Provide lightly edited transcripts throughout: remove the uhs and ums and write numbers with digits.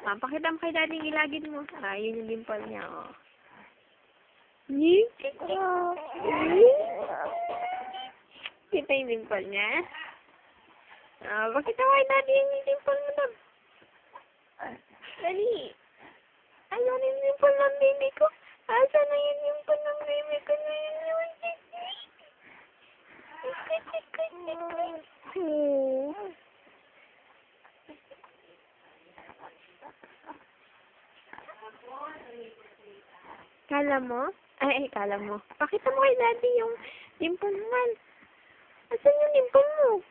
Pakita mo kay daddy, gilagid mo. Yun yung dimple niya, oh. Kita yung dimple niya? Pakita mo kay daddy yung dimple mo doon. Dali. Ayaw na yung dimple ng baby ko. Asa na yung dimple ng baby ko na yun? Kala mo? Kala mo. Pakita mo kay daddy yung dimple naman. Asan yung dimple mo?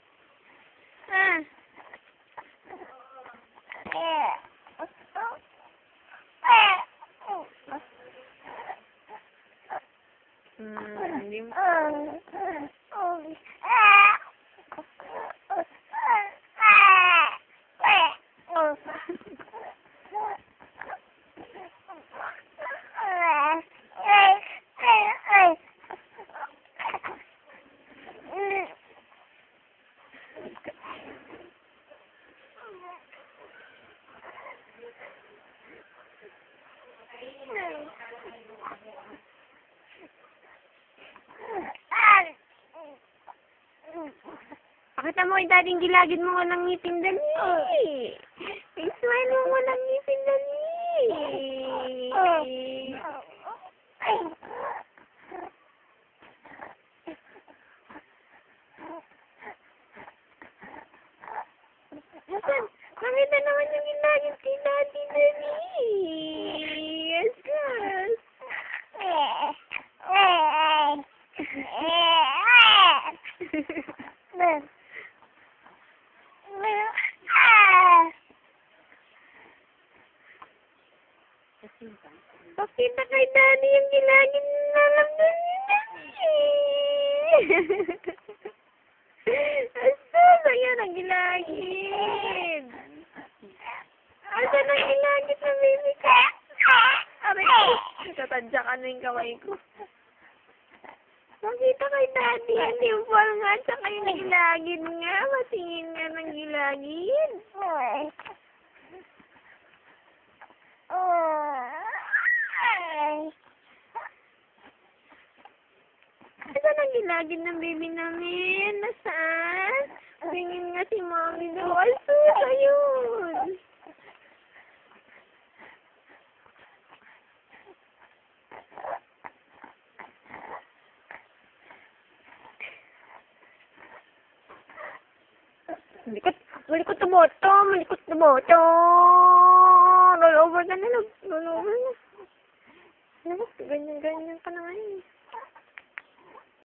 Pakita mo kay daddy, gilagid mo walang ngipin, dali. I-smile mo walang ngipin, dali. Asan? Pakita naman yung gilagid kay daddy, dali. Yes, yes. Pakita kay daddy yung gilagid na lang doon ni daddy. Asan? Ayan ang gilagid. Asan ang gilagid na baby ko? Aray ko. Tatadya ka na yung kamay ko. Pakita kay daddy yung dimple nga. Tsaka yung gilagid nga. Matingin nga ng gilagid. Asan ang gilagid ng baby namin? Nasaan? Tingin nga si mommy daw. Ay, sus, ayun. Malikot na boto. Malikot na boto. Roll over ka na. Roll over na. Ganyan ka na.